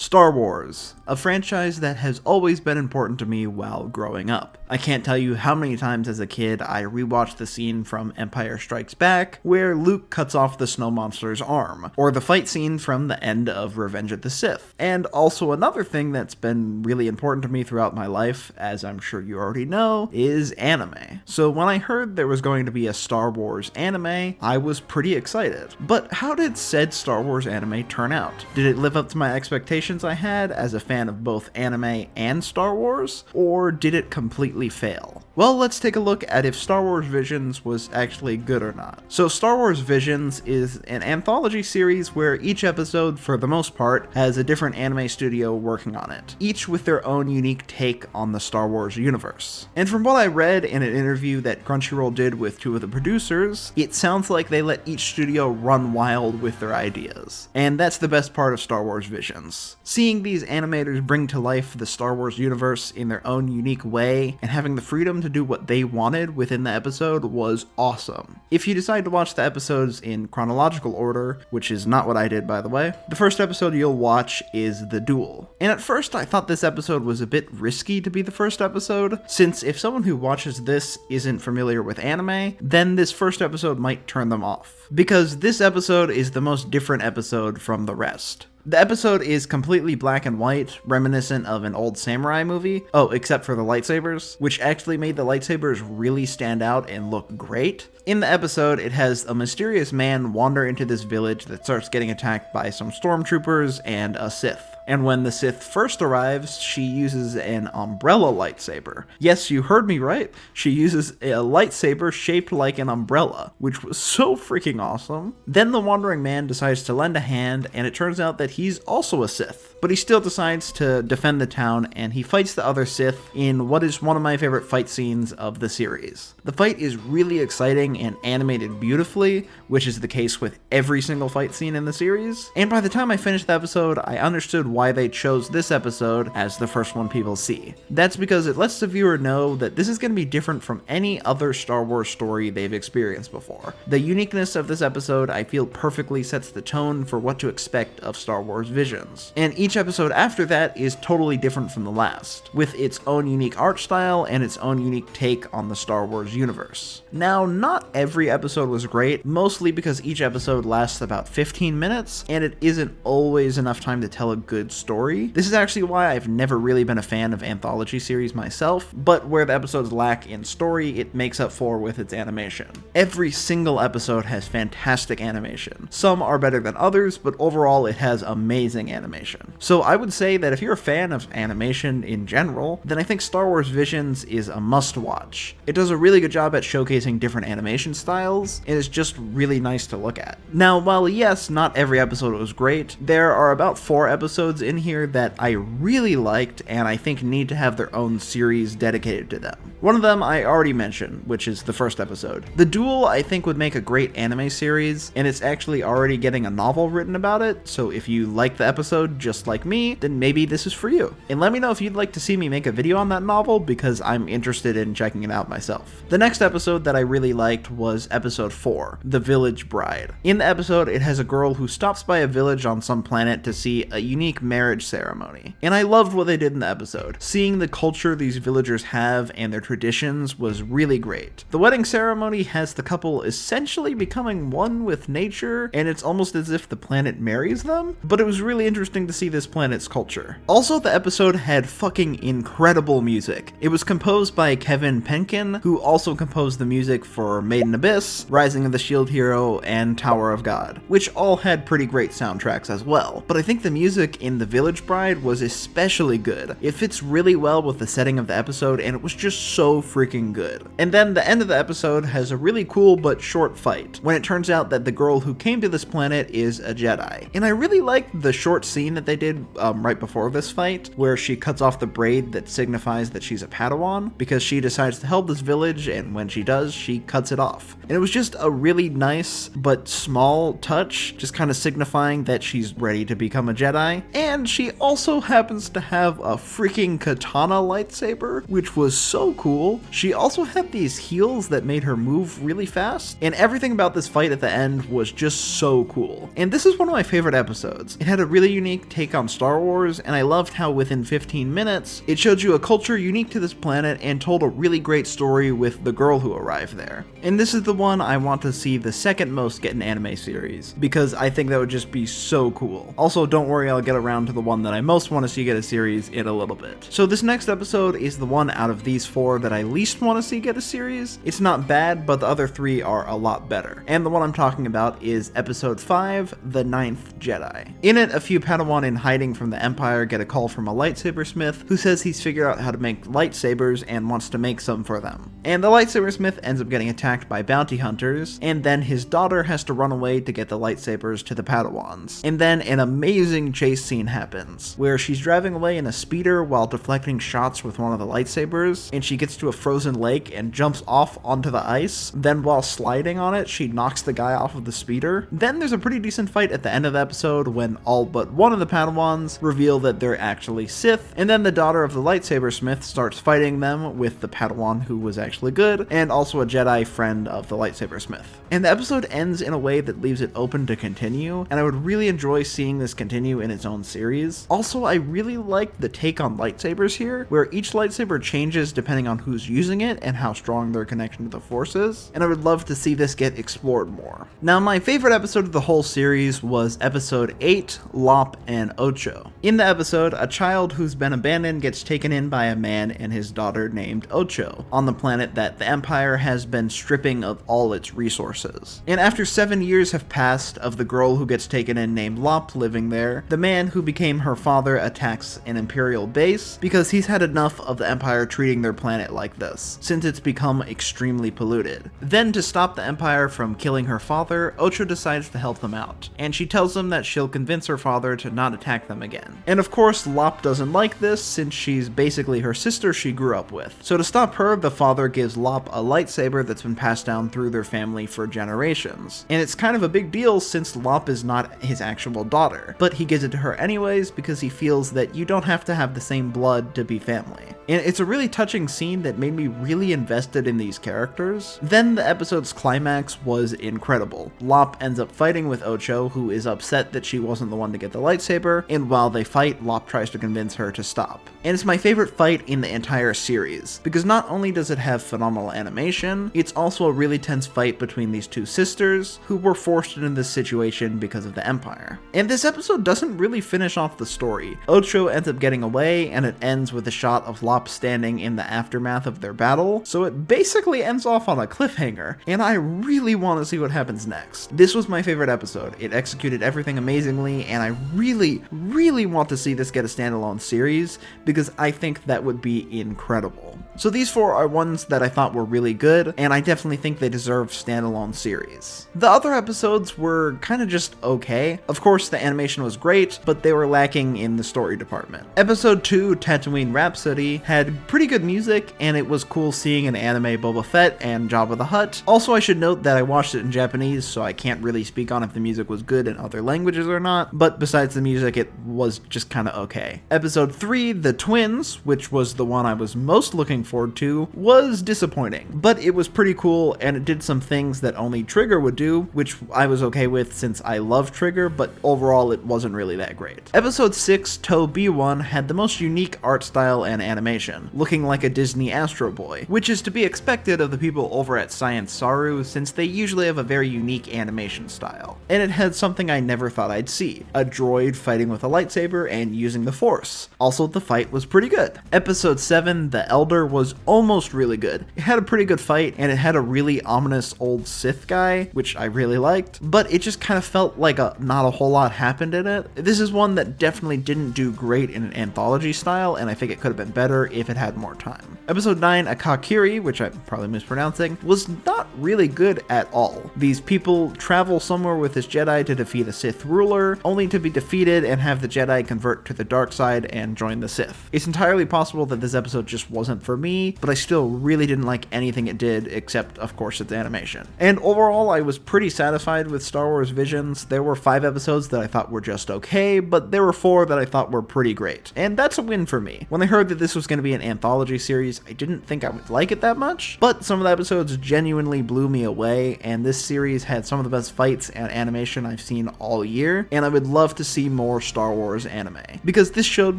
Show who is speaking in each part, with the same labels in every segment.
Speaker 1: Star Wars, a franchise that has always been important to me while growing up. I can't tell you how many times as a kid I rewatched the scene from Empire Strikes Back where Luke cuts off the snow monster's arm, or the fight scene from the end of Revenge of the Sith. And also another thing that's been really important to me throughout my life, as I'm sure you already know, is anime. So when I heard there was going to be a Star Wars anime, I was pretty excited. But how did said Star Wars anime turn out? Did it live up to my expectations I had as a fan of both anime and Star Wars, or did it completely fail? Well, let's take a look at if Star Wars Visions was actually good or not. So Star Wars Visions is an anthology series where each episode, for the most part, has a different anime studio working on it, each with their own unique take on the Star Wars universe. And from what I read in an interview that Crunchyroll did with two of the producers, it sounds like they let each studio run wild with their ideas. And that's the best part of Star Wars Visions. Seeing these animators bring to life the Star Wars universe in their own unique way, and having the freedom to do what they wanted within the episode was awesome. If you decide to watch the episodes in chronological order, which is not what I did by the way, the first episode you'll watch is The Duel. And at first I thought this episode was a bit risky to be the first episode, since if someone who watches this isn't familiar with anime, then this first episode might turn them off. Because this episode is the most different episode from the rest. The episode is completely black and white, reminiscent of an old samurai movie. Oh, except for the lightsabers, which actually made the lightsabers really stand out and look great. In the episode, it has a mysterious man wander into this village that starts getting attacked by some stormtroopers and a Sith. And when the Sith first arrives, she uses an umbrella lightsaber. Yes, you heard me right. She uses a lightsaber shaped like an umbrella, which was so freaking awesome. Then the wandering man decides to lend a hand, and it turns out that he's also a Sith. But he still decides to defend the town, and he fights the other Sith in what is one of my favorite fight scenes of the series. The fight is really exciting and animated beautifully, which is the case with every single fight scene in the series. And by the time I finished the episode, I understood why they chose this episode as the first one people see. That's because it lets the viewer know that this is going to be different from any other Star Wars story they've experienced before. The uniqueness of this episode, I feel, perfectly sets the tone for what to expect of Star Wars Visions. And each episode after that is totally different from the last, with its own unique art style and its own unique take on the Star Wars universe. Now, not every episode was great, mostly because each episode lasts about 15 minutes, and it isn't always enough time to tell a good story. This is actually why I've never really been a fan of anthology series myself, but where the episodes lack in story, it makes up for with its animation. Every single episode has fantastic animation. Some are better than others, but overall it has amazing animation. So I would say that if you're a fan of animation in general, then I think Star Wars Visions is a must-watch. It does a really good job at showcasing different animation styles, and it's just really nice to look at. Now, while yes, not every episode was great, there are about 4 episodes in here that I really liked and I think need to have their own series dedicated to them. One of them I already mentioned, which is the first episode. The Duel I think would make a great anime series, and it's actually already getting a novel written about it, so if you like the episode just like me, then maybe this is for you. And let me know if you'd like to see me make a video on that novel, because I'm interested in checking it out myself. The next episode that I really liked was episode 4, The Village Bride. In the episode, it has a girl who stops by a village on some planet to see a unique marriage ceremony. And I loved what they did in the episode. Seeing the culture these villagers have and their traditions was really great. The wedding ceremony has the couple essentially becoming one with nature, and it's almost as if the planet marries them, but it was really interesting to see this planet's culture. Also, the episode had fucking incredible music. It was composed by Kevin Penkin, who also composed the music for Made in Abyss, Rising of the Shield Hero, and Tower of God, which all had pretty great soundtracks as well. But I think the music in The Village Bride was especially good. It fits really well with the setting of the episode, and it was just so freaking good. And then the end of the episode has a really cool but short fight, when it turns out that the girl who came to this planet is a Jedi. And I really liked the short scene that they did right before this fight, where she cuts off the braid that signifies that she's a Padawan, because she decides to help this village, and when she does, she cuts it off. And it was just a really nice but small touch, just kind of signifying that she's ready to become a Jedi. And she also happens to have a freaking katana lightsaber, which was so cool. She also had these heels that made her move really fast, and everything about this fight at the end was just so cool. And this is one of my favorite episodes. It had a really unique take on Star Wars, and I loved how within 15 minutes, it showed you a culture unique to this planet and told a really great story with the girl who arrived there. And this is the one I want to see the second most get an anime series, because I think that would just be so cool. Also, don't worry, I'll get around to the one that I most want to see get a series in a little bit. So this next episode is the one out of these 4 that I least want to see get a series. It's not bad, but the other 3 are a lot better. And the one I'm talking about is episode 5, The Ninth Jedi. In it, a few Padawan in hiding from the Empire get a call from a lightsaber smith who says he's figured out how to make lightsabers and wants to make some for them. And the lightsaber smith ends up getting attacked by bounty hunters, and then his daughter has to run away to get the lightsabers to the Padawans. And then an amazing chase scene happens, where she's driving away in a speeder while deflecting shots with one of the lightsabers, and she gets to a frozen lake and jumps off onto the ice. Then while sliding on it, she knocks the guy off of the speeder. Then there's a pretty decent fight at the end of the episode when all but one of the Padawans reveal that they're actually Sith, and then the daughter of the lightsaber smith starts fighting them with the Padawan who was actually good, and also a Jedi friend of the lightsaber smith. And the episode ends in a way that leaves it open to continue, and I would really enjoy seeing this continue in its own series. Also, I really liked the take on lightsabers here, where each lightsaber changes depending on who's using it and how strong their connection to the Force is, and I would love to see this get explored more. Now, my favorite episode of the whole series was episode 8, Lop and Ocho. In the episode, a child who's been abandoned gets taken in by a man and his daughter named Ocho, on the planet that the Empire has been stripping of all its resources. And after 7 years have passed of the girl who gets taken in named Lop living there, the man who became her father attacks an Imperial base because he's had enough of the Empire treating their planet like this, since it's become extremely polluted. Then, to stop the Empire from killing her father, Ocho decides to help them out, and she tells them that she'll convince her father to not attack them again. And of course, Lop doesn't like this, since she's basically her sister she grew up with. So to stop her, the father gives Lop a lightsaber that's been passed down through their family for generations. And it's kind of a big deal since Lop is not his actual daughter, but he gives it to her anyways because he feels that you don't have to have the same blood to be family. And it's a really touching scene that made me really invested in these characters. Then the episode's climax was incredible. Lop ends up fighting with Ocho, who is upset that she wasn't the one to get the lightsaber, and while they fight, Lop tries to convince her to stop. And it's my favorite fight in the entire series, because not only does it have phenomenal animation, it's also a really tense fight between these two sisters, who were forced into this situation because of the Empire. And this episode doesn't really finish off the story. Ocho ends up getting away, and it ends with a shot of Lop standing in the aftermath of their battle, so it basically ends off on a cliffhanger, and I really want to see what happens next. This was my favorite episode. It executed everything amazingly, and I really want to see this get a standalone series, because I think that would be incredible. So these 4 are ones that I thought were really good, and I definitely think they deserve standalone series. The other episodes were kind of just okay. Of course, the animation was great, but they were lacking in the story department. Episode 2, Tatooine Rhapsody, had pretty good music, and it was cool seeing an anime Boba Fett and Jabba the Hutt. Also, I should note that I watched it in Japanese, so I can't really speak on if the music was good in other languages or not, but besides the music, it was just kind of okay. Episode 3, The Twins, which was the one I was most looking forward to, was disappointing, but it was pretty cool, and it did some things that only Trigger would do, which I was okay with since I love Trigger, but overall it wasn't really that great. Episode 6, Toe B1, had the most unique art style and animation, looking like a Disney Astro Boy, which is to be expected of the people over at Science Saru since they usually have a very unique animation style. And it had something I never thought I'd see, a droid fighting with a lightsaber and using the Force. Also, the fight was pretty good. Episode 7, The Elder, was almost really good. It had a pretty good fight, and it had a really ominous old Sith guy, which I really liked, but it just kind of felt like not a whole lot happened in it. This is one that definitely didn't do great in an anthology style, and I think it could have been better if it had more time. Episode 9, Akakiri, which I'm probably mispronouncing, was not really good at all. These people travel somewhere with this Jedi to defeat a Sith ruler, only to be defeated and have the Jedi convert to the dark side and join the Sith. It's entirely possible that this episode just wasn't for me, but I still really didn't like anything it did, except, of course, its animation. And overall, I was pretty satisfied with Star Wars Visions. There were 5 episodes that I thought were just okay, but there were 4 that I thought were pretty great. And that's a win for me. When I heard that this was going to be an anthology series, I didn't think I would like it that much, but some of the episodes genuinely blew me away, and this series had some of the best fights and animation I've seen all year, and I would love to see more Star Wars anime, because this showed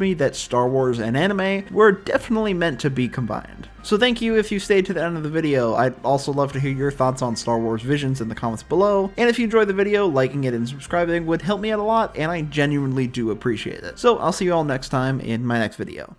Speaker 1: me that Star Wars and anime were definitely meant to be combined. So thank you if you stayed to the end of the video. I'd also love to hear your thoughts on Star Wars Visions in the comments below, and if you enjoyed the video, liking it and subscribing would help me out a lot, and I genuinely do appreciate it. So I'll see you all next time in my next video.